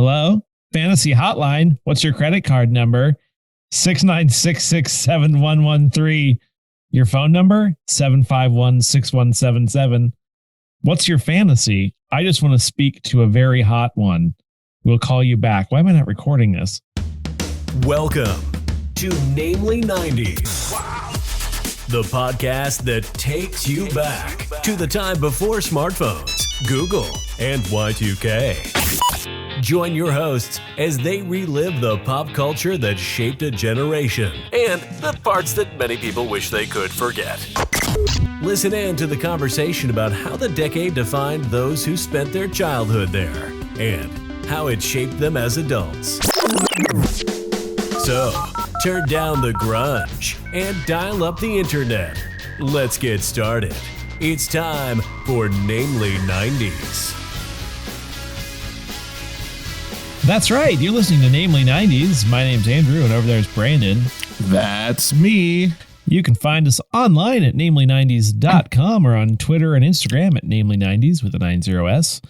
Hello? Fantasy Hotline. What's your credit card number? 696671113. Your phone number? 7516177. What's your fantasy? I just want to speak to a very hot one. We'll call you back. Why am I not recording this? Welcome to Namely 90s. Wow. The podcast that takes you back to the time before smartphones, Google, and Y2K. Join your hosts as they relive the pop culture that shaped a generation and the parts that many people wish they could forget. Listen in to the conversation about how the decade defined those who spent their childhood there and how it shaped them as adults. So, turn down the grunge and dial up the internet. Let's get started. It's time for Namely 90s. That's right. You're listening to Namely 90s. My name's Andrew, and over there's Brandon. That's me. You can find us online at namely90s.com or on Twitter and Instagram at namely90s with a 90s.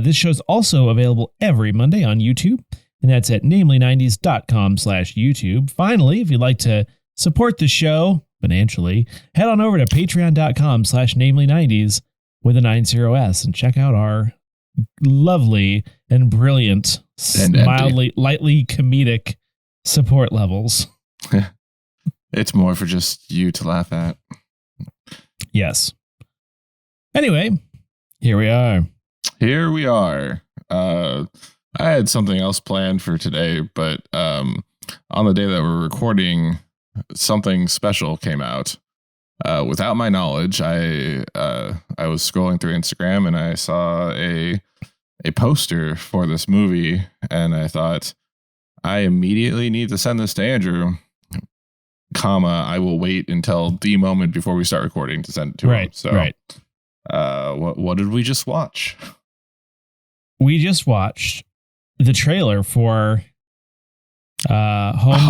This show's also available every Monday on YouTube, and that's at namely90s.com/YouTube. Finally, if you'd like to support the show financially, head on over to patreon.com/namely90s with a 90s and check out our lovely and brilliant, lightly comedic support levels. It's more for just you to laugh at. Yes. Anyway, here we are. I had something else planned for today, but on the day that we're recording, something special came out. Without my knowledge, I was scrolling through Instagram and I saw a poster for this movie, and I thought, I immediately need to send this to Andrew, I will wait until the moment before we start recording to send it to him. So, right. What did we just watch? We just watched the trailer for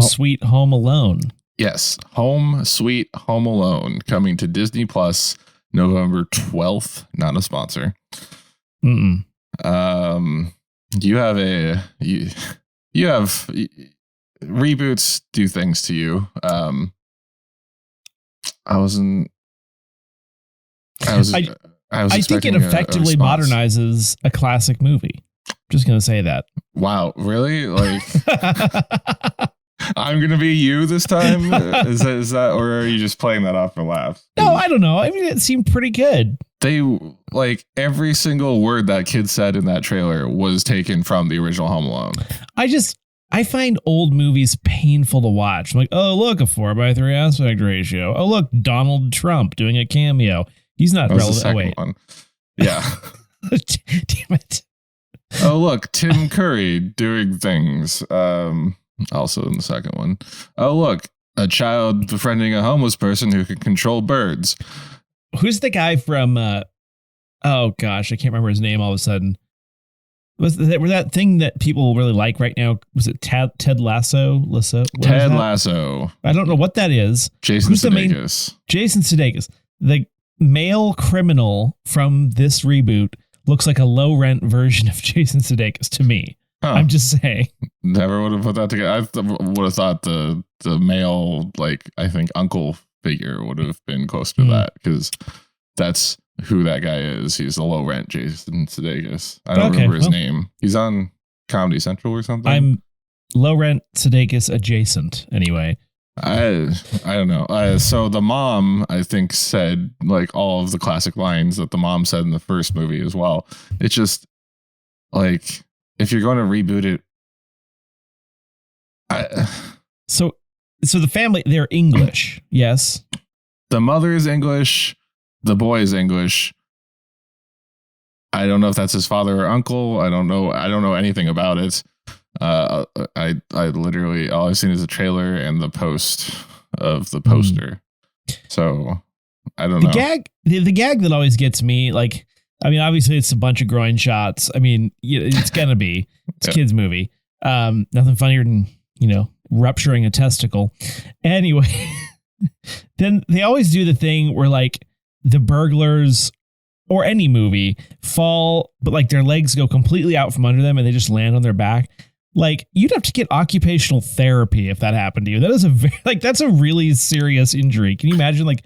Sweet Home Alone. Yes, Home Sweet Home Alone, coming to Disney Plus November 12th. Not a sponsor. Mm-mm. You have reboots do things to you. I think it effectively modernizes a classic movie. Just gonna say that. Wow, really? Like, I'm gonna be you this time? Is that, or are you just playing that off for laughs? No, I don't know. I mean, it seemed pretty good. They, like, every single word that kid said in that trailer was taken from the original Home Alone. I find old movies painful to watch. I'm like, oh, look, a 4:3 aspect ratio. Oh, look, Donald Trump doing a cameo. He's not relevant. Oh, wait. One. Yeah. Damn it. Oh, look, Tim Curry doing things. Also in the second one. Oh, look, a child befriending a homeless person who can control birds. Who's the guy from, oh gosh, I can't remember his name all of a sudden. Was that thing that people really like right now? Was it Ted Lasso? Ted Lasso. I don't know what that is. Jason Sudeikis. Jason Sudeikis. The male criminal from this reboot looks like a low rent version of Jason Sudeikis to me. Huh. I'm just saying. Never would have put that together. I would have thought the male, like, I think uncle figure would have been close to that, because that's who that guy is. He's a low rent Jason Sudeikis. I don't remember his name. He's on Comedy Central or something. I'm low rent Sudeikis adjacent anyway. I don't know. So the mom, I think, said like all of the classic lines that the mom said in the first movie as well. It's just like, if you're going to reboot it. So the family, they're English. Yes. The mother is English. The boy is English. I don't know if that's his father or uncle. I don't know anything about it. I literally, all I've seen is a trailer and the post of the poster. So I don't know. The gag that always gets me, like, I mean, obviously it's a bunch of groin shots. I mean, it's gonna be, it's a kid's movie. Nothing funnier than, rupturing a testicle. Anyway, then they always do the thing where, like, the burglars or any movie fall, but like their legs go completely out from under them and they just land on their back. Like, you'd have to get occupational therapy if that happened to you. That is that's a really serious injury. Can you imagine like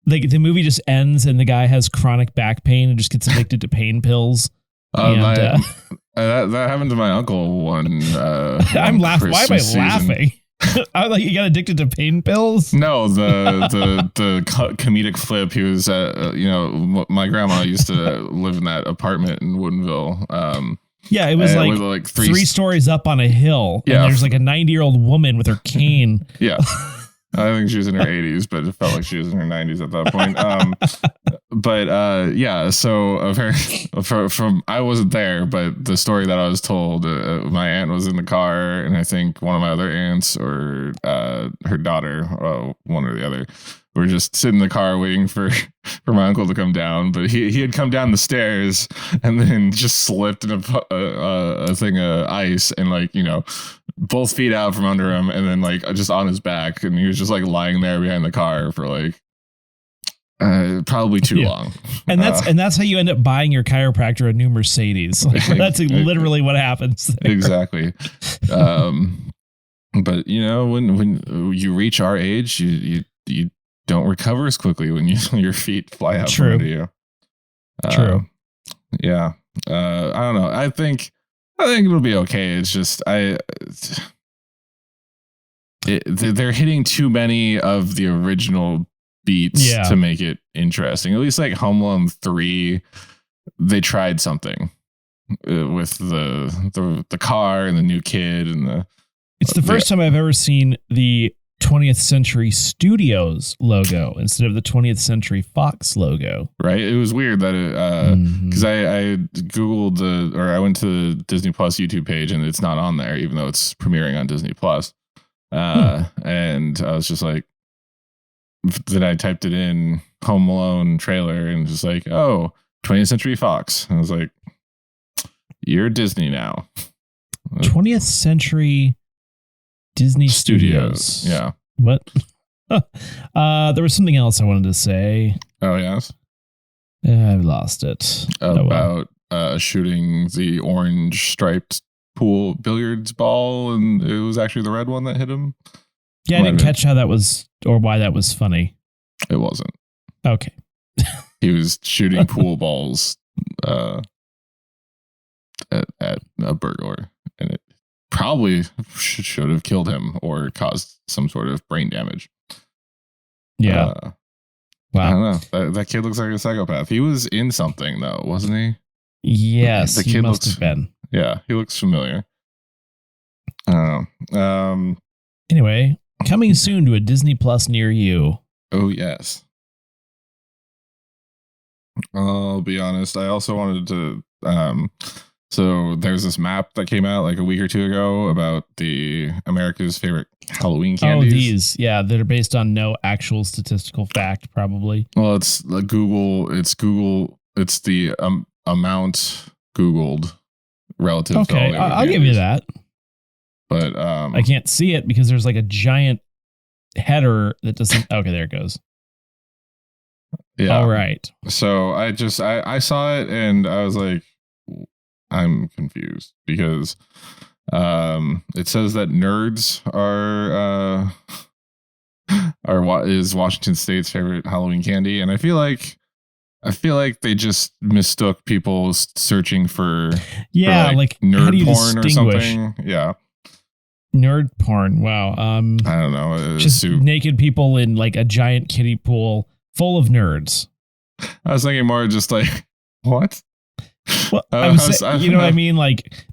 the movie just ends and the guy has chronic back pain and just gets addicted to pain pills? That happened to my uncle one. I'm laughing. Why am I Christmas laughing? I'm like, you got addicted to pain pills? No, the comedic flip. He was my grandma used to live in that apartment in Woodinville. Yeah, it was like three stories up on a hill. Yeah. And there's like a 90-year-old woman with her cane. Yeah. I think she was in her 80s, but it felt like she was in her 90s at that point. So from I wasn't there, but the story that I was told, my aunt was in the car, and I think one of my other aunts or her daughter, one or the other, were just sitting in the car waiting for my uncle to come down. But he had come down the stairs and then just slipped in a thing of ice and both feet out from under him and then just on his back, and he was just lying there behind the car for probably too long. And that's how you end up buying your chiropractor a new Mercedes. That's literally what happens there. Exactly. But when you reach our age, you don't recover as quickly when your feet fly out from under you. True. Yeah. I don't know. I think it'll be okay. It's just they're hitting too many of the original beats to make it interesting. At least Home Alone 3, they tried something with the car and the new kid and it's the first time I've ever seen the 20th Century Studios logo instead of the 20th Century Fox logo. Right. It was weird that because I Googled I went to the Disney Plus YouTube page and it's not on there, even though it's premiering on Disney Plus. And I was just then I typed it in Home Alone trailer and just 20th Century Fox. And I was like, you're Disney now. 20th Century Disney Studios. Yeah. What? There was something else I wanted to say. Oh, yes. I've lost it. About shooting the orange striped pool billiards ball, and it was actually the red one that hit him. Yeah, I didn't catch how that was or why that was funny. It wasn't. Okay. He was shooting pool balls at a burglar, and it probably should have killed him or caused some sort of brain damage. Yeah. Wow. I don't know. That kid looks like a psychopath. He was in something though, wasn't he? Yes, the kid he must have been. Yeah, he looks familiar. Anyway, coming soon to a Disney Plus near you. Oh, yes. I'll be honest. I also wanted to... So there's this map that came out a week or two ago about the America's favorite Halloween candies. Oh, these. Yeah, that are based on no actual statistical fact, probably. Well, it's Google. It's Google. It's the amount Googled relative to all the other I'll give you that. But I can't see it because there's a giant header that doesn't. Okay, there it goes. Yeah. All right. So I saw it and I was like, I'm confused because it says that nerds are what is Washington State's favorite Halloween candy, and I feel like they just mistook people searching for nerd porn or something. Yeah. Nerd porn. Wow. I don't know. Just naked people in a giant kiddie pool full of nerds. I was thinking more just what? Well, what I mean?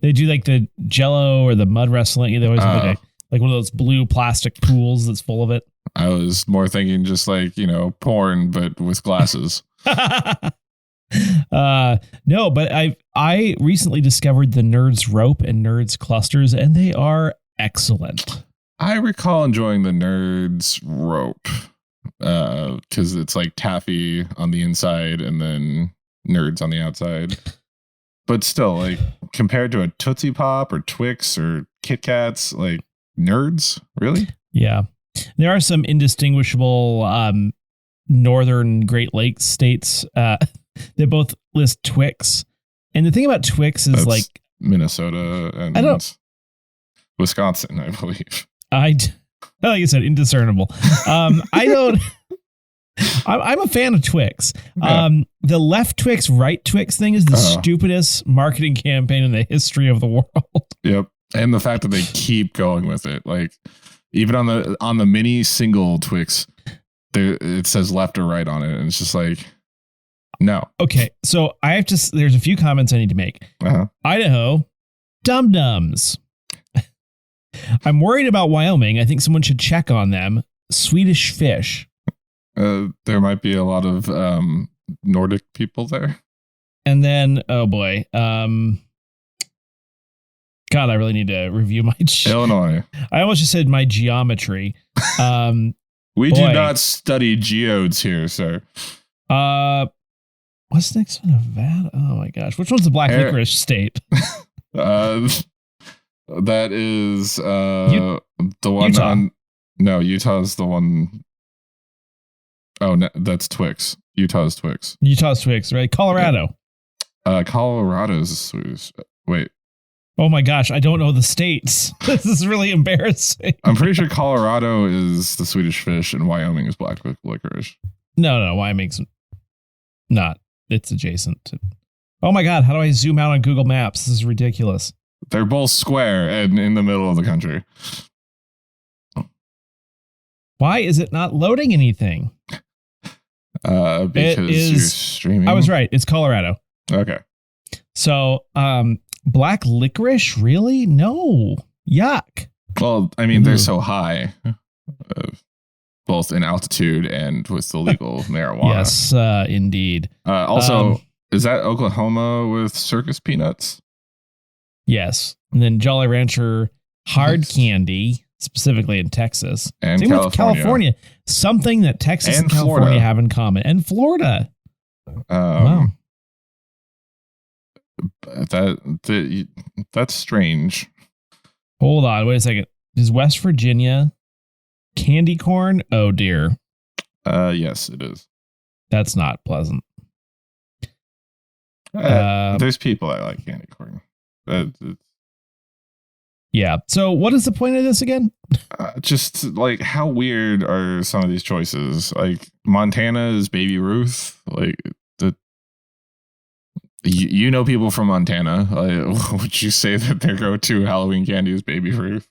They do the Jello or the mud wrestling. They always have one of those blue plastic pools that's full of it. I was more thinking just porn, but with glasses. No, but I recently discovered the Nerds Rope and Nerds Clusters, and they are excellent. I recall enjoying the Nerds Rope because it's taffy on the inside and then nerds on the outside. But still, compared to a Tootsie Pop or Twix or Kit Kats, nerds, really? Yeah. There are some indistinguishable northern Great Lakes states They both list Twix. And the thing about Twix is That's like Minnesota and Wisconsin, I believe. like I said, indiscernible. I'm a fan of Twix. The left Twix, right Twix thing is the stupidest marketing campaign in the history of the world. Yep. And the fact that they keep going with it, like even on the mini single Twix, it says left or right on it, and it's just like, no. Okay, so there's a few comments I need to make. Idaho, dum-dums. I'm worried about Wyoming. I think someone should check on them. Swedish fish. There might be a lot of Nordic people there. And then, oh boy. God, I really need to review my... Illinois. I almost just said my geometry. We do not study geodes here, sir. What's next to Nevada? Oh my gosh. Which one's the black licorice state? That is the one Utah. No, Utah's the one. Oh, no, that's Twix. Utah's Twix. Utah's Twix, right? Colorado. Colorado's Swedish. Wait. Oh my gosh, I don't know the states. This is really embarrassing. I'm pretty sure Colorado is the Swedish fish and Wyoming is black licorice. No, Wyoming's not. It's adjacent to... Oh my God, how do I zoom out on Google Maps? This is ridiculous. They're both square and in the middle of the country. Why is it not loading anything? Because you're streaming. I was right. It's Colorado. Okay. So, black licorice? Really? No. Yuck. Well, I mean, they're so high, both in altitude and with the legal marijuana. Yes, indeed. Also, is that Oklahoma with circus peanuts? Yes. And then Jolly Rancher hard candy, specifically in Texas. And same with California. Something that Texas and California Florida have in common. And Florida. Wow. That's strange. Hold on. Wait a second. Is West Virginia candy corn? Oh, dear. Yes, it is. That's not pleasant. There's people that like candy corn. Yeah. So what is the point of this again? Just like, how weird are some of these choices? Like Montana is Baby Ruth. Like you know people from Montana. Would you say that their go-to Halloween candy is Baby Ruth?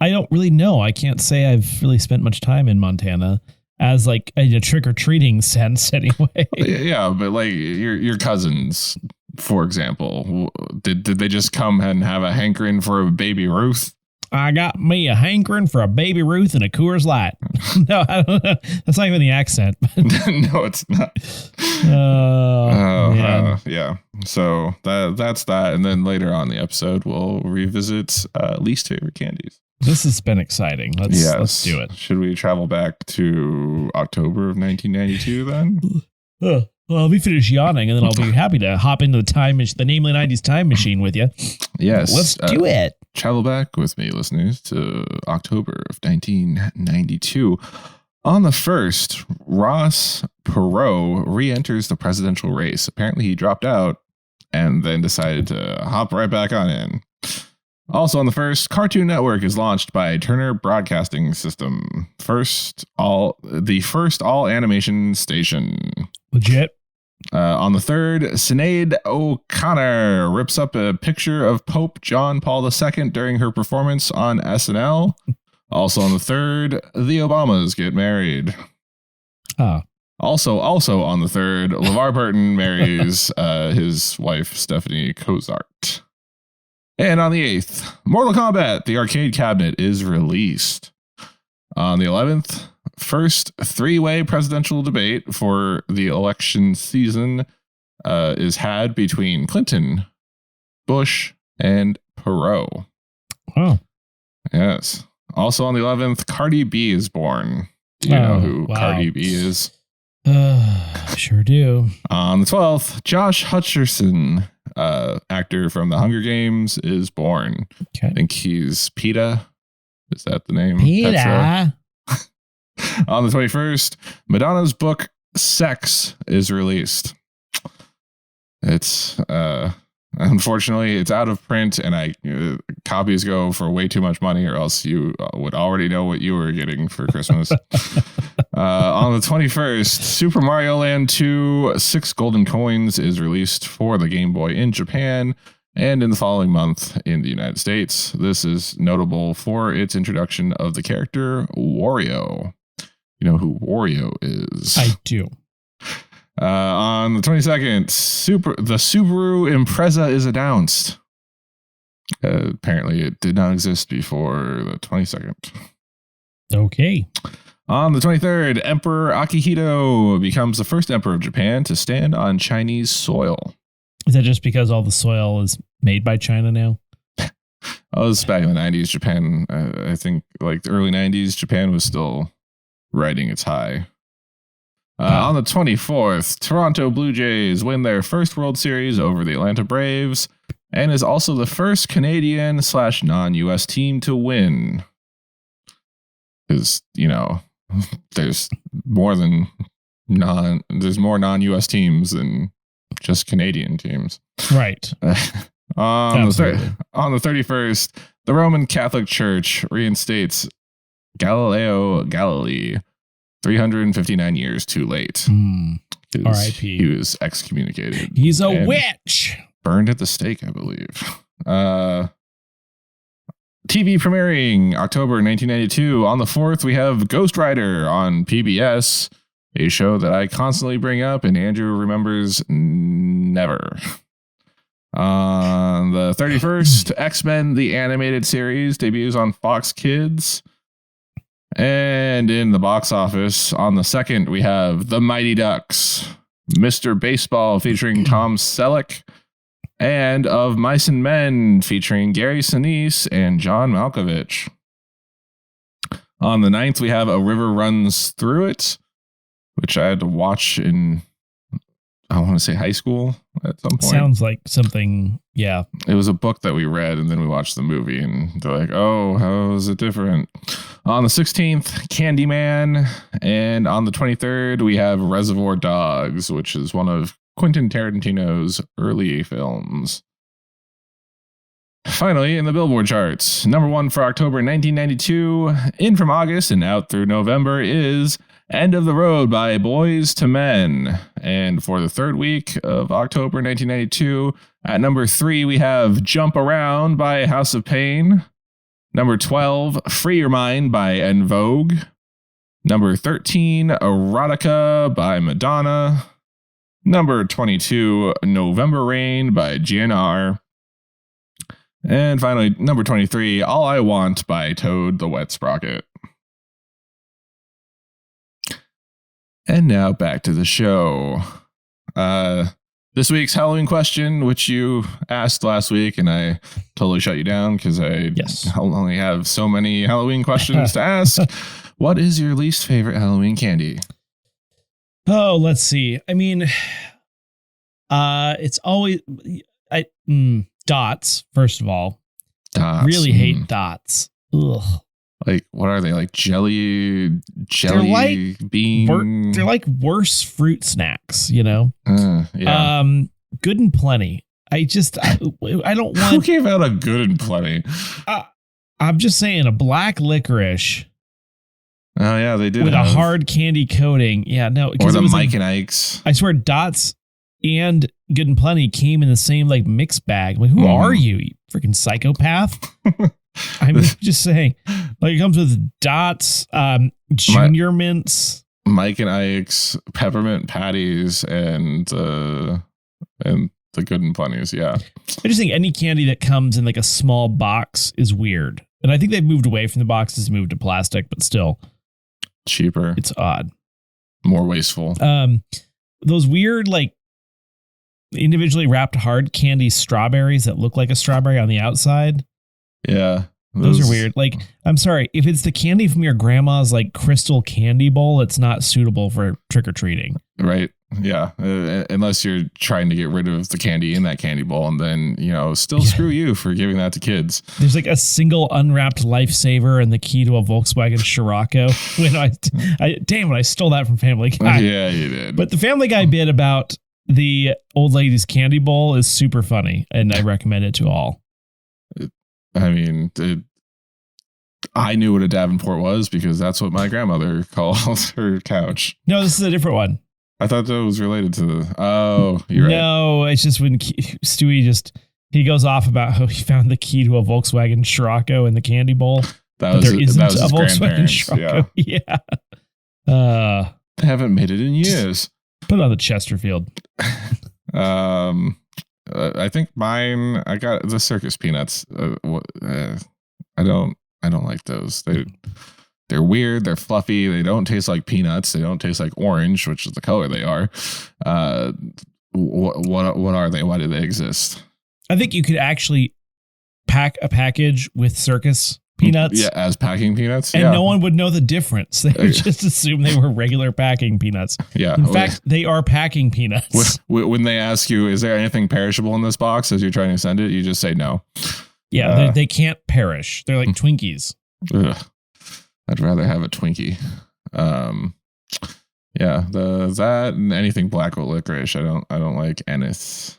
I don't really know. I can't say I've really spent much time in Montana as like in a trick-or-treating sense anyway. Yeah, but like your cousins, for example, did they just come and have a hankering for a Baby Ruth? I got me a hankering for a Baby Ruth and a Coors Light. No, I don't know. That's not even the accent. No, it's not. Yeah. So that's that. And then later on in the episode, we'll revisit least favorite candies. This has been exciting. Let's do it. Should we travel back to October of 1992 then? Well, let me finish yawning, and then I'll be happy to hop into the Namely 90s time machine with you. Yes. Let's do it. Travel back with me, listeners, to October of 1992. On the 1st, Ross Perot re-enters the presidential race. Apparently, he dropped out and then decided to hop right back on in. Also on the 1st, Cartoon Network is launched by Turner Broadcasting System. The first all animation station. Legit. On the 3rd, Sinead O'Connor rips up a picture of Pope John Paul II during her performance on SNL. Also on the 3rd, the Obamas get married. Also on the 3rd, LeVar Burton marries his wife, Stephanie Cozart. And on the 8th, Mortal Kombat, the arcade cabinet, is released. On the 11th, first three-way presidential debate for the election season is had between Clinton, Bush, and Perot. Oh. Yes. Also on the 11th, Cardi B is born. Do you know who Cardi B is? Sure do. On the 12th, Josh Hutcherson, actor from The Hunger Games, is born. Okay. I think he's PETA. Is that the name? PETA. On the 21st, Madonna's book Sex is released. It's unfortunately it's out of print, and copies go for way too much money, or else you would already know what you were getting for Christmas. On the 21st, Super Mario Land 2 6 Golden Coins is released for the Game Boy in Japan, and in the following month in the United States. This is notable for its introduction of the character Wario. You know who Wario is? I do. On the 22nd, the Subaru Impreza is announced. Apparently, it did not exist before the 22nd. Okay. On the 23rd, Emperor Akihito becomes the first emperor of Japan to stand on Chinese soil. Is that just because all the soil is made by China now? Oh, this is back in the 90s. Japan, I think like the early 90s, Japan was still riding its high. On the 24th, Toronto Blue Jays win their first World Series over the Atlanta Braves and is also the first Canadian / non-US team to win. Because, there's more non-US teams than just Canadian teams. Right. On the 31st, the Roman Catholic Church reinstates Galileo Galilei 359 years too late. R.I.P. He was excommunicated. He's a witch. Burned at the stake, I believe. TV premiering October 1992. On the 4th, we have Ghost Rider on PBS, a show that I constantly bring up and Andrew remembers never. On the 31st, X-Men, the animated series, debuts on Fox Kids. And in the box office, on the 2nd, we have The Mighty Ducks, Mr. Baseball featuring Tom Selleck, and Of Mice and Men featuring Gary Sinise and John Malkovich. On the 9th, we have A River Runs Through It, which I had to watch in, I want to say high school at some point. Sounds like something, yeah. It was a book that we read, and then we watched the movie, and they're like, oh, how is it different? On the 16th, Candyman, and on the 23rd, we have Reservoir Dogs, which is one of Quentin Tarantino's early films. Finally, in the Billboard charts, number 1 for October 1992, in from August and out through November is End of the Road by Boys to Men. And for the 3rd week of October 1992, at number 3, we have Jump Around by House of Pain. Number 12, Free Your Mind by En Vogue. Number 13, Erotica by Madonna. Number 22, November Rain by GNR. And finally, number 23, All I Want by Toad the Wet Sprocket. And now back to the show. This week's Halloween question, which you asked last week, and I totally shut you down because I only have so many Halloween questions to ask. What is your least favorite Halloween candy? Oh, let's see. I mean, it's always dots. First of all, dots. Really hate dots. Ugh. Like, what are they? Like jelly bean? They're like worse fruit snacks, Yeah. Good and Plenty. I don't want. Who gave out a Good and Plenty? I'm just saying, a black licorice. Oh yeah, they did with a hard candy coating. Yeah, no. Or the Mike and Ike's. I swear, Dots and Good and Plenty came in the same like mix bag. Like, who are you freaking psychopath? I'm just saying, like, it comes with Dots, Junior Mints, Mike and Ike's, peppermint patties, and the Good and Plenty's. Yeah, I just think any candy that comes in like a small box is weird, and I think they've moved away from the boxes, moved to plastic, but still cheaper. It's odd, more wasteful. Those weird like individually wrapped hard candy strawberries that look like a strawberry on the outside. Yeah. Those are weird. Like, I'm sorry, if it's the candy from your grandma's like crystal candy bowl, it's not suitable for trick-or-treating. Right. Yeah. Unless you're trying to get rid of the candy in that candy bowl, and then, still screw you for giving that to kids. There's like a single unwrapped lifesaver and the key to a Volkswagen Scirocco. When I stole that from Family Guy. Yeah, you did. But the Family Guy bit about the old lady's candy bowl is super funny, and I recommend it to all. I mean, I knew what a Davenport was because that's what my grandmother calls her couch. No, this is a different one. I thought that was related to the. Oh, you're right. No, it's just when Stewie he goes off about how he found the key to a Volkswagen Scirocco in the candy bowl. That was his Volkswagen Scirocco. Yeah. They haven't made it in years. Put it on the Chesterfield. I think mine. I got the circus peanuts. I don't like those. They're weird. They're fluffy. They don't taste like peanuts. They don't taste like orange, which is the color they are. What are they? Why do they exist? I think you could actually pack a package with circus peanuts. Yeah, as packing peanuts. And no one would know the difference. They would just assume they were regular packing peanuts. Yeah. In fact, they are packing peanuts. When they ask you, is there anything perishable in this box as you're trying to send it, you just say no. Yeah, they can't perish. They're like Twinkies. Ugh. I'd rather have a Twinkie. Yeah, that and anything black with licorice. I don't like anise.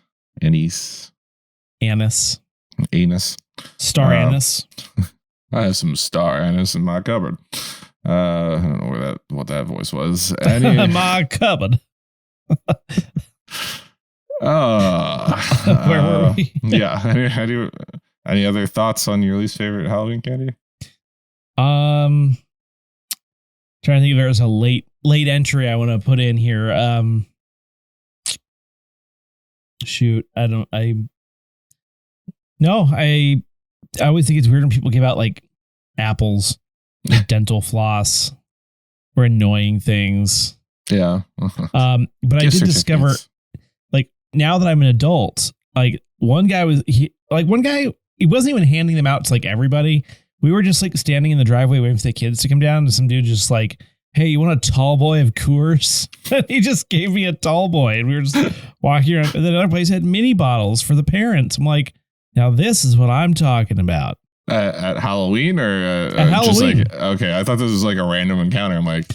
Star anise. I have some star anise in my cupboard. I don't know what that voice was. My cupboard. Where were we? Yeah. Any other thoughts on your least favorite Halloween candy? Trying to think if there's a late entry I want to put in here. Shoot, I always think it's weird when people give out like apples, like dental floss, or annoying things. Yeah. But I did discover, like, now that I'm an adult, like one guy, he wasn't even handing them out to like everybody. We were just like standing in the driveway waiting for the kids to come down, and some dude just like, hey, you want a tall boy of Coors? And he just gave me a tall boy, and we were just walking around. And then another place had mini bottles for the parents. I'm like, now this is what I'm talking about. At Halloween or at Halloween. Just like, okay, I thought this was like a random encounter. I'm like,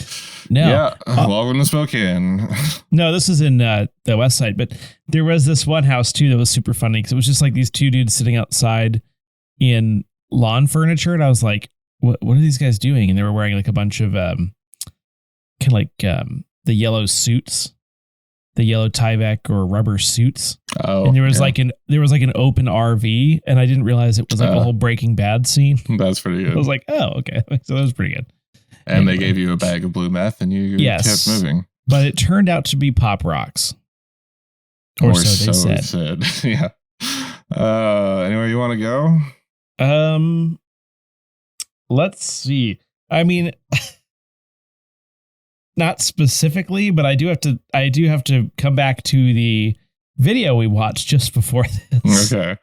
no. Yeah, welcome to Spokane. No, this is in the West Side, but there was this one house too that was super funny because it was just like these two dudes sitting outside in lawn furniture, and I was like, what are these guys doing? And they were wearing like a bunch of kind of like the yellow suits, the yellow Tyvek or rubber suits. Oh, and there was like an open RV, and I didn't realize it was like a whole Breaking Bad scene. That's pretty good. I was like, oh, okay, so that was pretty good. And they gave you a bag of blue meth, and you kept moving. But it turned out to be Pop Rocks, or so they said. Yeah. Anywhere you want to go? Let's see. I mean, not specifically, but I do have to come back to the video we watched just before this. Okay.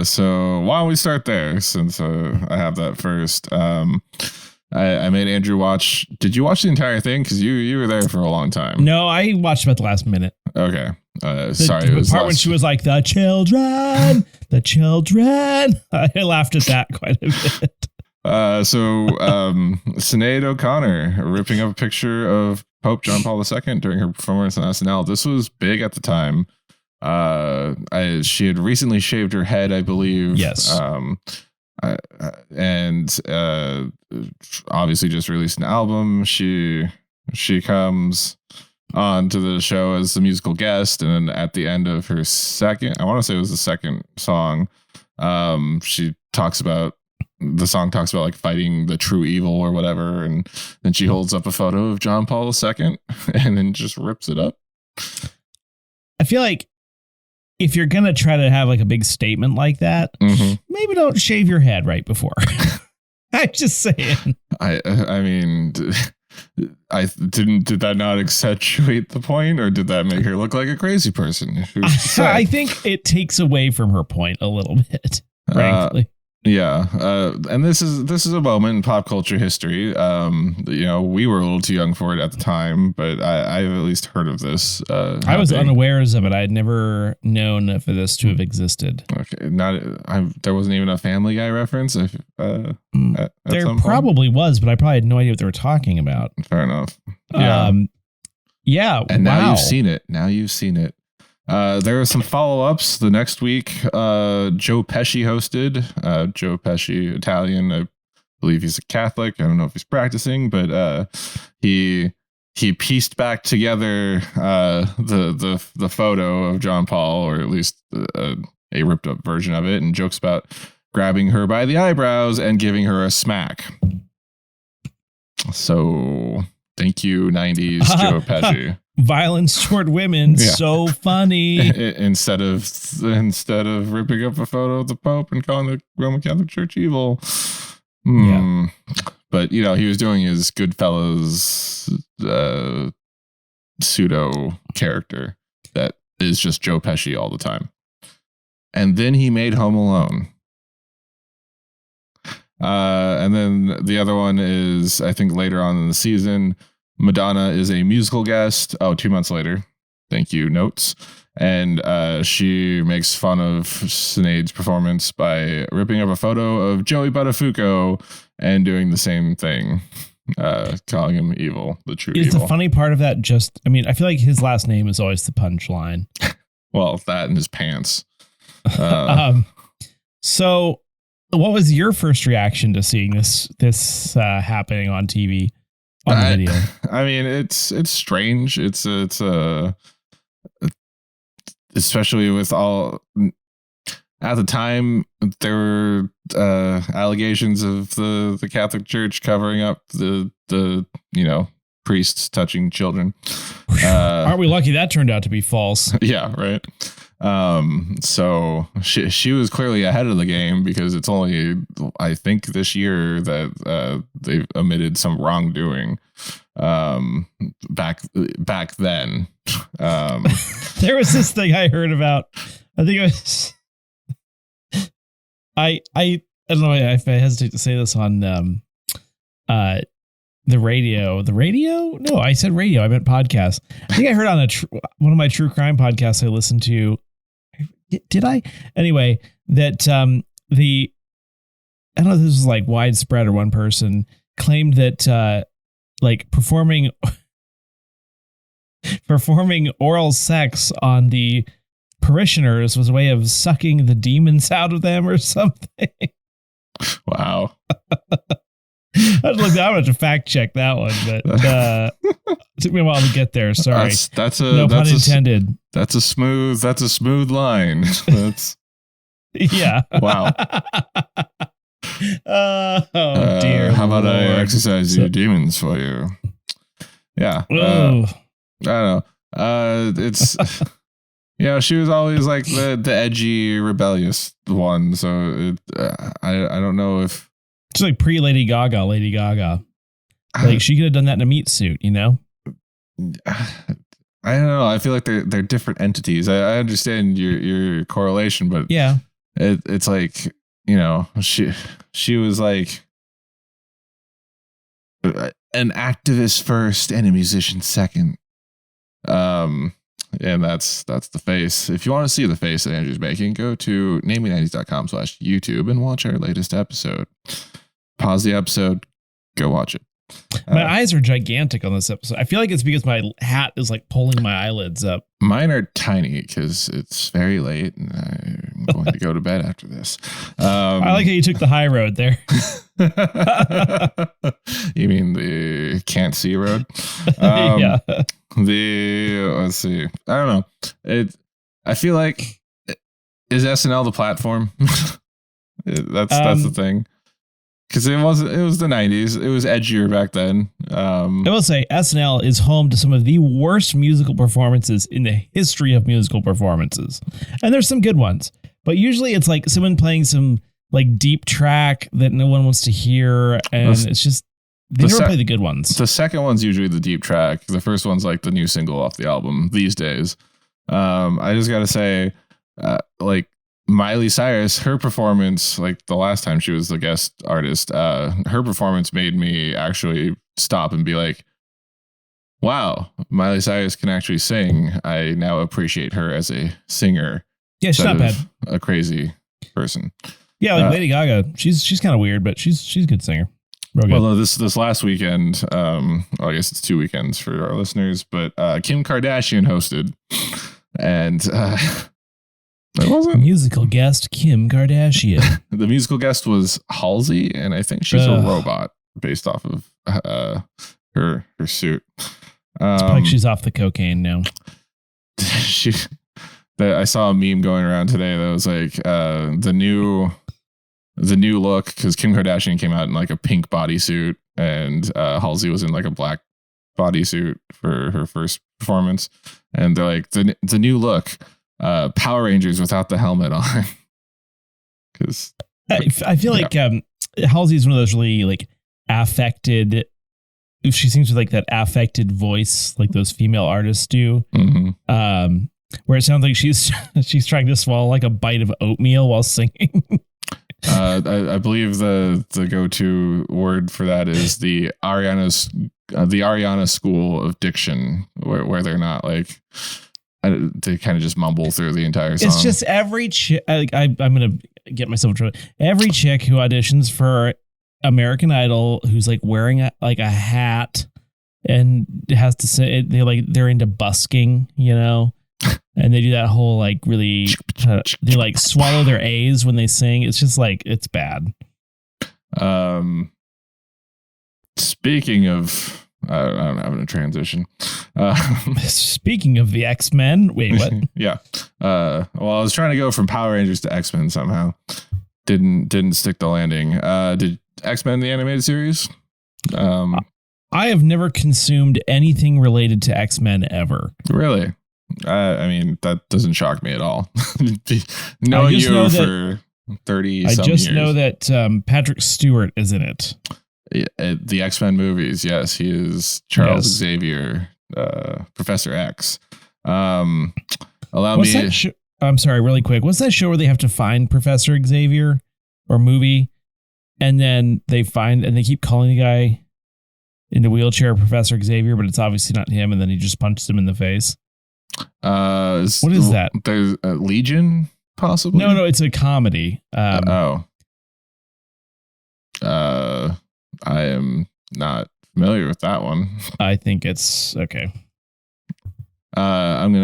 So why don't we start there since I have that first. I made Andrew watch. Did you watch the entire thing? Because you were there for a long time. No, I watched about the last minute. Okay. Sorry. The part when she was like, the children. I laughed at that quite a bit. So Sinead O'Connor ripping up a picture of Pope John Paul II during her performance on SNL. This was big at the time. She had recently shaved her head, I believe. Yes. And obviously just released an album. She comes on to the show as the musical guest, and then at the end of her second, I want to say it was the second song, the song talks about like fighting the true evil or whatever, and then she holds up a photo of John Paul II and then just rips it up. I feel like if you're gonna try to have like a big statement like that, maybe don't shave your head right before. I'm just saying. I mean, did that not accentuate the point, or did that make her look like a crazy person? I think it takes away from her point a little bit, frankly. Yeah, and this is a moment in pop culture history. We were a little too young for it at the time, but I've at least heard of this. I was unawares of it. I had never known for this to have existed. Okay, there wasn't even a Family Guy reference. There probably was, but I probably had no idea what they were talking about. Fair enough. Yeah. And now you've seen it. There are some follow-ups the next week. Joe Pesci hosted. Joe Pesci, Italian. I believe he's a Catholic. I don't know if he's practicing, but he pieced back together the photo of John Paul, or at least a ripped up version of it, and jokes about grabbing her by the eyebrows and giving her a smack. So thank you, 90s Joe Pesci. Violence toward women, so funny. Instead of ripping up a photo of the Pope and calling the Roman Catholic Church evil. Yeah. But, he was doing his Goodfellas pseudo character that is just Joe Pesci all the time. And then he made Home Alone. And then the other one is, I think, later on in the season, Madonna is a musical guest. 2 months later. Thank you, notes. And she makes fun of Sinead's performance by ripping up a photo of Joey Buttafuoco and doing the same thing, calling him evil, the true evil. Is the funny part of that just, I feel like his last name is always the punchline. Well, that and his pants. So what was your first reaction to seeing this happening on TV, on the video? It's strange. It's especially with all, at the time there were allegations of the Catholic Church covering up the priests touching children. Aren't we lucky that turned out to be false? Yeah, right. So she was clearly ahead of the game, because it's only, I think, this year that they've admitted some wrongdoing. Back then, there was this thing I heard about. I think it was. I don't know if I hesitate to say this on the radio. The radio? No, I said radio. I meant podcast. I think I heard on one of my true crime podcasts I listened to. Did I? Anyway, that I don't know if this was like widespread or one person claimed that like performing oral sex on the parishioners was a way of sucking the demons out of them or something. Wow. I'm going to have to fact check that one, but it took me a while to get there. Sorry. No pun intended. That's a smooth line. That's yeah. Wow. Dear. How about I exercise your demons for you? Yeah. I don't know. It's she was always like the edgy, rebellious one. So I don't know if. It's like pre-Lady Gaga. Like she could have done that in a meat suit, I don't know. I feel like they're different entities. I understand your correlation, but yeah, it's like, she was like an activist first and a musician second. And that's the face. If you want to see the face that Andrew's making, go to namely90s.com/YouTube and watch our latest episode. Pause the episode, go watch it. My eyes are gigantic on this episode. I feel like it's because my hat is like pulling my eyelids up. Mine are tiny because it's very late and I'm going to go to bed after this. I like how you took the high road there. You mean the can't see road? Yeah. Let's see. I don't know. I feel like, is SNL the platform? That's the thing. Because it was the 90s. It was edgier back then. I will say SNL is home to some of the worst musical performances in the history of musical performances. And there's some good ones. But usually it's like someone playing some like deep track that no one wants to hear. And it's just, they never play the good ones. The second one's usually the deep track. The first one's like the new single off the album these days. I just got to say, like, Miley Cyrus, her performance, like the last time she was the guest artist, her performance made me actually stop and be like, wow, Miley Cyrus can actually sing. I now appreciate her as a singer. Yeah, she's not bad. A crazy person. Yeah, like Lady Gaga. She's kind of weird, but she's a good singer. Real good. Although this last weekend, I guess it's 2 weekends for our listeners, but Kim Kardashian hosted. And it wasn't. Musical guest Kim Kardashian. The musical guest was Halsey, and I think she's a robot based off of her suit. It's like she's off the cocaine now. I saw a meme going around today that was like the new look, because Kim Kardashian came out in like a pink bodysuit and Halsey was in like a black bodysuit for her first performance, and they're like the new look, Power Rangers without the helmet on. Because I feel like Halsey is one of those really like affected. She seems to like that affected voice, like those female artists do. Mm-hmm. Where it sounds like she's trying to swallow like a bite of oatmeal while singing. I believe the go-to word for that is the Ariana school of diction, where they're not like they kind of just mumble through the entire song. It's just every chick. I'm gonna get myself in trouble. Every chick who auditions for American Idol who's like wearing a hat and has to say they're into busking, you know. And they do that whole like really, they like swallow their A's when they sing. It's just like, it's bad. Speaking of, I'm having a transition. Speaking of the X-Men, wait, what? Yeah. Well, I was trying to go from Power Rangers to X-Men somehow. Didn't stick the landing. Did X-Men the animated series? I have never consumed anything related to X-Men ever. Really? I mean, that doesn't shock me at all. Knowing you for 30 years. I just know that Patrick Stewart is in it. The X-Men movies, yes. He is Charles Xavier, Professor X. I'm sorry, really quick. What's that show where they have to find Professor Xavier or movie? And then they keep calling the guy in the wheelchair Professor Xavier, but it's obviously not him. And then he just punches him in the face. What is that? There's Legion, possibly. No, it's a comedy. I am not familiar with that one. I think it's okay. I'm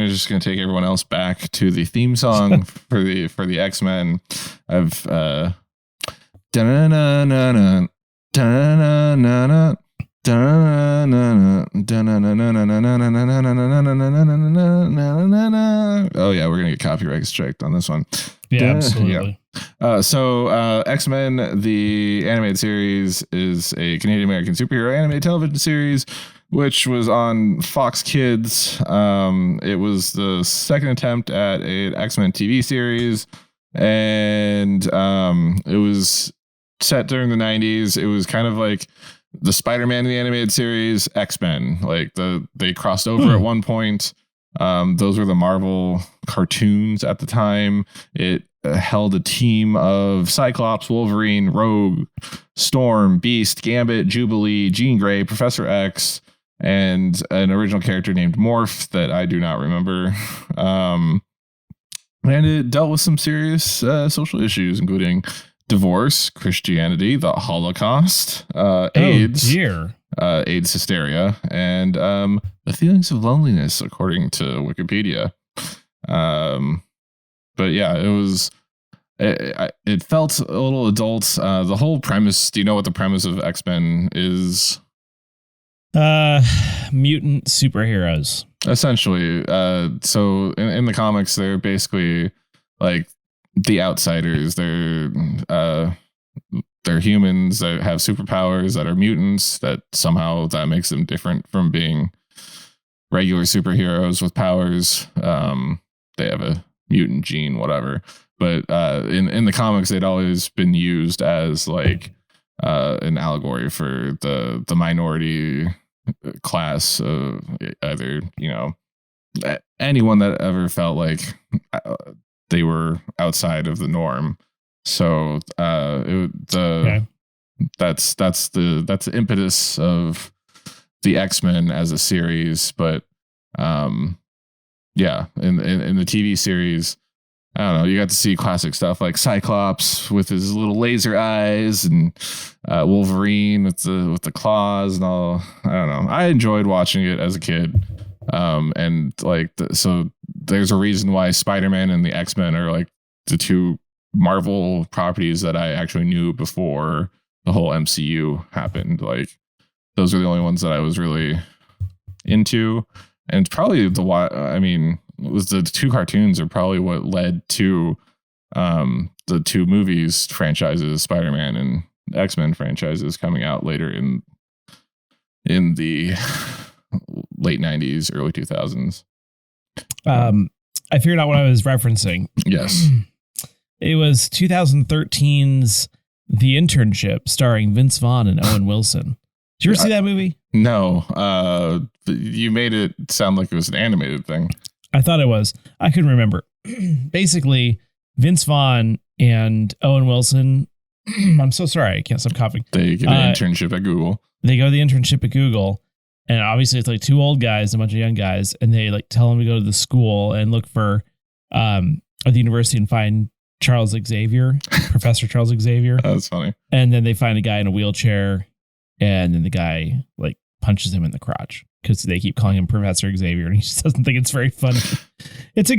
just gonna take everyone else back to the theme song for the X-Men. I've oh yeah, we're gonna get copyright striked on this one. Yeah, absolutely. So X-Men the animated series is a Canadian American superhero animated television series which was on Fox Kids. It was the second attempt at an X-Men TV series, and it was set during the 90s. It was kind of like the Spider-Man in the animated series, X-Men. Like they crossed over at one point. Those were the Marvel cartoons at the time. It held a team of Cyclops, Wolverine, Rogue, Storm, Beast, Gambit, Jubilee, Jean Grey, Professor X, and an original character named Morph that I do not remember. And it dealt with some serious social issues, including divorce, Christianity, the Holocaust, AIDS, AIDS hysteria, and the feelings of loneliness, according to Wikipedia. But yeah, it felt a little adult. The whole premise, do you know what the premise of X-Men is? Mutant superheroes. Essentially. So in the comics, they're basically like the outsiders. They're humans that have superpowers that are mutants, that somehow that makes them different from being regular superheroes with powers. They have a mutant gene, whatever. But in the comics, they'd always been used as like an allegory for the minority class of either, anyone that ever felt like they were outside of the norm. So that's the impetus of the X-Men as a series. But yeah, in the TV series, I don't know, you got to see classic stuff like Cyclops with his little laser eyes, and Wolverine with the claws and all. I don't know. I enjoyed watching it as a kid. And like, so there's a reason why Spider-Man and the X-Men are like the two Marvel properties that I actually knew before the whole MCU happened. Like, those are the only ones that I was really into. And probably it was the two cartoons are probably what led to the two movies franchises, Spider-Man and X-Men franchises, coming out later in the late 90s, early 2000s. I figured out what I was referencing. Yes. It was 2013's The Internship, starring Vince Vaughn and Owen Wilson. Did you ever see that movie? No. You made it sound like it was an animated thing. I thought it was. I couldn't remember. Basically, Vince Vaughn and Owen Wilson. I'm so sorry. I can't stop coughing. They get an internship at Google. They go to the internship at Google. And obviously it's like two old guys, a bunch of young guys. And they like tell them to go to the school and look for at the university and find Charles Xavier, Professor Charles Xavier. That's funny. And then they find a guy in a wheelchair. And then the guy like punches him in the crotch because they keep calling him Professor Xavier, and he just doesn't think it's very funny. It's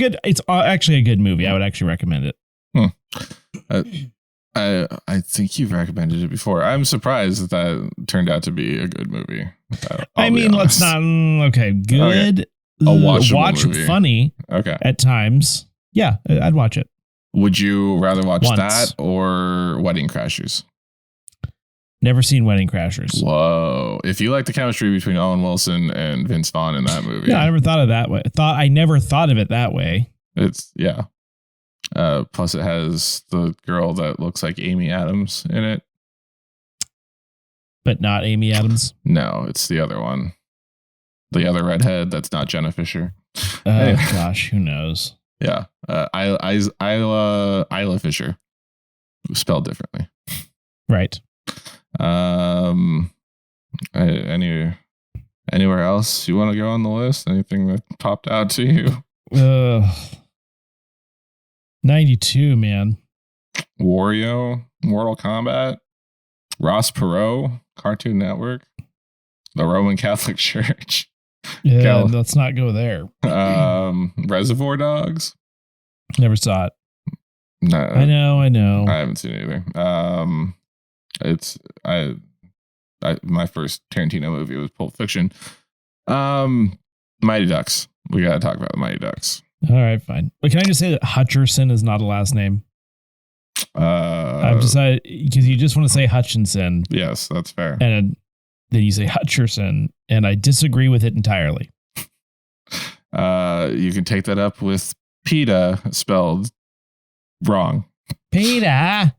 actually a good movie. I would actually recommend it. I think you've recommended it before. I'm surprised that turned out to be a good movie. Let's not. Okay, good. Okay. Watch movie. Funny. Okay. At times, yeah, I'd watch it. Would you rather watch that or Wedding Crashers? Never seen Wedding Crashers. Whoa. If you like the chemistry between Owen Wilson and Vince Vaughn in that movie. Yeah, I never thought of that way. I never thought of it that way. It's, yeah. Plus it has the girl that looks like Amy Adams in it. But not Amy Adams? No, it's the other one. The other redhead that's not Jenna Fisher. Anyway. Gosh, who knows? Yeah. Isla Fisher. Spelled differently. Right. Anywhere else you want to go on the list? Anything that popped out to you? 92, man. Wario, Mortal Kombat, Ross Perot, Cartoon Network, the Roman Catholic Church. Yeah, let's not go there. Reservoir Dogs. Never saw it. No, I know. I haven't seen it either. It's my first Tarantino movie was Pulp Fiction. Mighty Ducks. We gotta talk about the Mighty Ducks. All right, fine. But can I just say that Hutcherson is not a last name? I've decided because you just want to say Hutchinson. Yes, that's fair. And then you say Hutcherson, and I disagree with it entirely. You can take that up with PETA spelled wrong. PETA.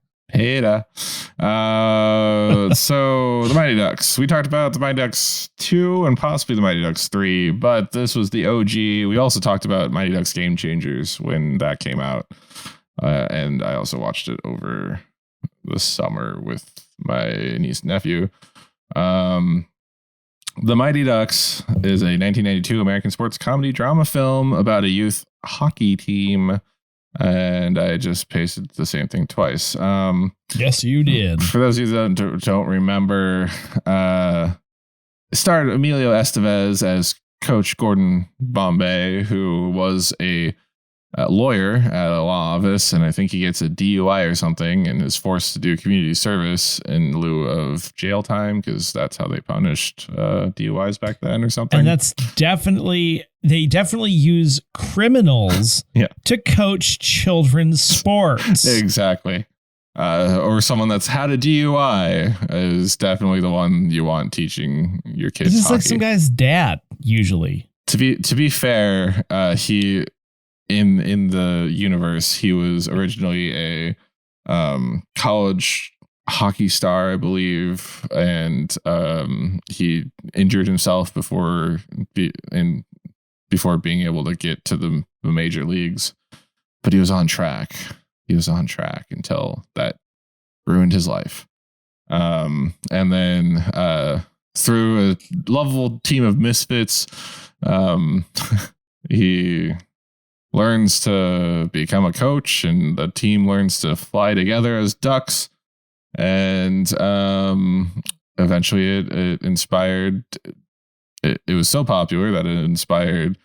So the Mighty Ducks. We talked about the Mighty Ducks 2 and possibly the Mighty Ducks 3, but this was the OG. We also talked about Mighty Ducks Game Changers when that came out. And I also watched it over the summer with my niece and nephew. The Mighty Ducks is a 1992 American sports comedy drama film about a youth hockey team. And I just pasted the same thing twice. Yes, you did. For those of you that don't remember, starred Emilio Estevez as Coach Gordon Bombay, who was a lawyer at a law office, and I think he gets a DUI or something and is forced to do community service in lieu of jail time because that's how they punished DUIs back then or something. And that's they definitely use criminals to coach children's sports. Exactly. Or someone that's had a DUI is definitely the one you want teaching your kids. This is hockey. like some guy's dad, usually. To be fair, he in the universe, he was originally a college hockey star, I believe, and he injured himself before being able to get to the major leagues. But he was on track. Until that ruined his life. And then through a lovable team of misfits, he learns to become a coach, and the team learns to fly together as ducks. And eventually it inspired it was so popular that it inspired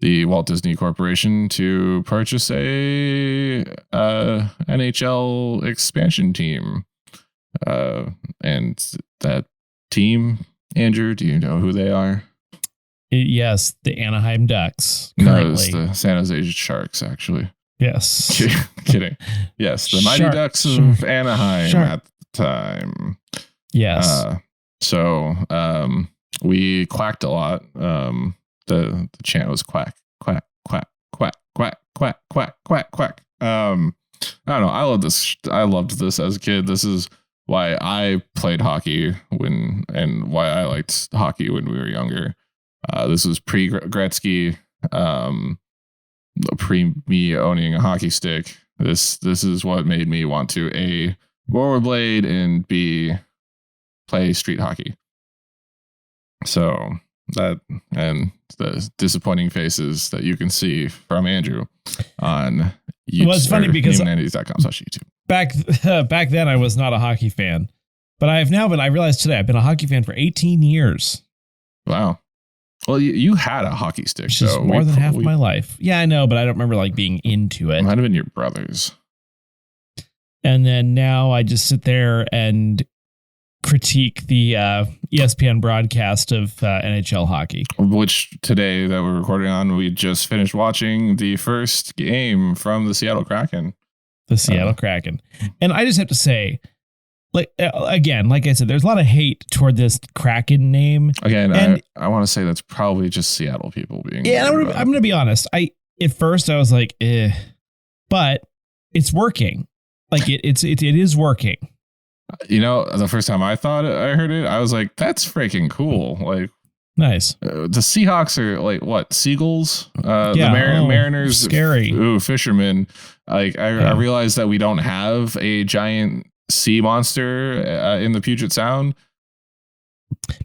the Walt Disney Corporation to purchase a NHL expansion team. And that team, Andrew, do you know who they are? Yes, the Anaheim Ducks. No, it's the San Jose Sharks, actually. Yes. Kidding. Yes, the Mighty Ducks of Anaheim at the time. Yes. So we quacked a lot. The chant was quack, quack, quack, quack, quack, quack, quack, quack, quack. I don't know. I love this. I loved this as a kid. This is why I played hockey and why I liked hockey when we were younger. This was pre-Gretzky, pre me owning a hockey stick. This is what made me want to A, rollerblade, and B, play street hockey. So that, and the disappointing faces that you can see from Andrew on YouTube. Well, it's funny because name90s.com/YouTube. Back then I was not a hockey fan, but I have now been. I realized today I've been a hockey fan for 18 years. Wow. Well, you had a hockey stick, which is more than half of my life. Yeah, I know, but I don't remember like being into it. Might have been your brothers. And then now I just sit there and critique the ESPN broadcast of NHL hockey. Which today that we're recording on, we just finished watching the first game from the Seattle Kraken. The Seattle Kraken. And I just have to say, like again, like I said, there's a lot of hate toward this Kraken name. Again, and I want to say that's probably just Seattle people being. Yeah, I'm going to be honest. At first I was like, but it's working. Like it is working. You know, the first time I heard it, I was like, that's freaking cool. Like, nice. The Seahawks are like what? Seagulls? Mariners. Scary. Ooh, fishermen. Like I realized that we don't have a giant sea monster in the Puget Sound.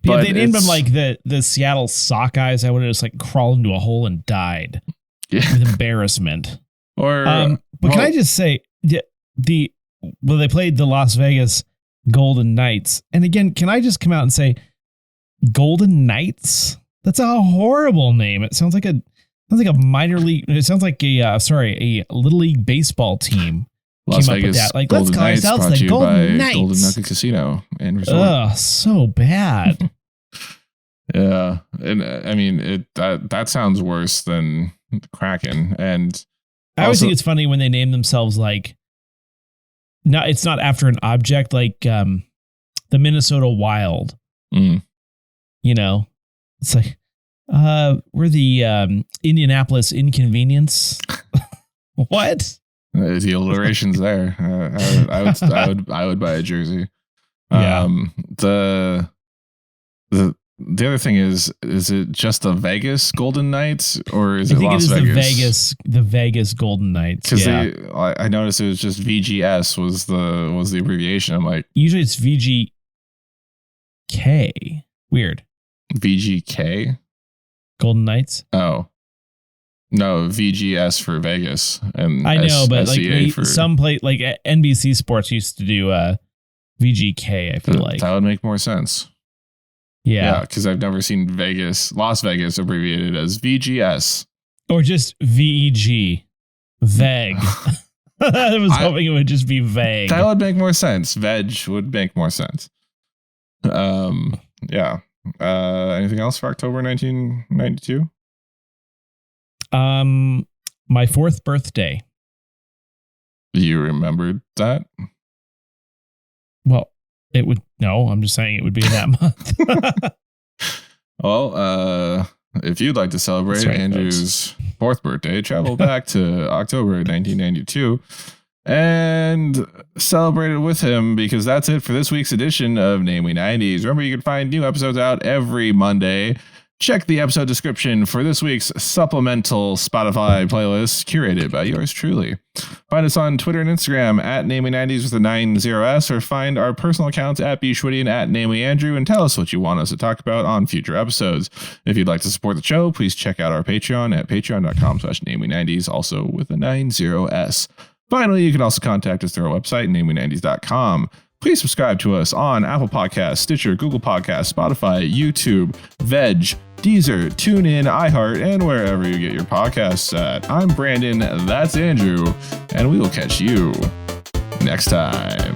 But if they named them like the Seattle Sockeyes, I would have just like crawled into a hole and died with embarrassment. Or, but can I just say they played the Las Vegas Golden Knights, and again, can I just come out and say Golden Knights? That's a horrible name. It sounds like a minor league. It sounds like a little league baseball team. Las Vegas like, Golden let's call Knights ourselves the Golden Knights. Golden Nugget Casino and Resort. Ugh, so bad. Yeah, and I mean that sounds worse than the Kraken. And I always think it's funny when they name themselves like. No, it's not after an object like the Minnesota Wild. Mm. You know, it's like we're the Indianapolis Inconvenience. What? The alliteration's there. I would buy a jersey. Yeah. The other thing is it just the Vegas Golden Knights or is it Las Vegas? The Vegas Golden Knights. Because I noticed it was just VGS was the abbreviation. I'm like, usually it's VGK. Weird. VGK? Golden Knights? Oh. No, VGS for Vegas. And I know, but like for some play like NBC Sports used to do VGK, I feel like. That would make more sense. Yeah, because I've never seen Las Vegas abbreviated as VGS. Or just VEG. Vague. I was hoping it would just be vague. That would make more sense. Veg would make more sense. Yeah. Anything else for October 1992? My 4th birthday. You remembered that? Well, I'm just saying it would be that month. Well, if you'd like to celebrate Andrew's 4th birthday, travel back to October 1992 and celebrate it with him, because that's it for this week's edition of Namely 90s. Remember, you can find new episodes out every Monday. Check the episode description for this week's supplemental Spotify playlist curated by yours truly. Find us on Twitter and Instagram at Namely90s with a 90s, or find our personal accounts at bschwitty and at NamelyAndrew, and tell us what you want us to talk about on future episodes. If you'd like to support the show, please check out our Patreon at patreon.com/Namely90s, also with a 90s. Finally, you can also contact us through our website, Namely90s.com. Please subscribe to us on Apple Podcasts, Stitcher, Google Podcasts, Spotify, YouTube, Veg, Deezer, TuneIn, iHeart, and wherever you get your podcasts at. I'm Brandon, that's Andrew, and we will catch you next time.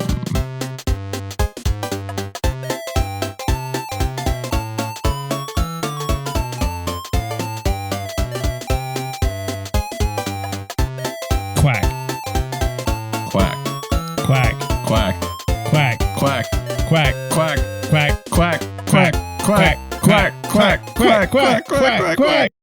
Quack. Quack. Quack. Quack. Quack. Quack. Quack. Quack. Quack. Quack. Quack. Quack. Quack. Quack. Quack. Quack. Quack. Quack. Quack.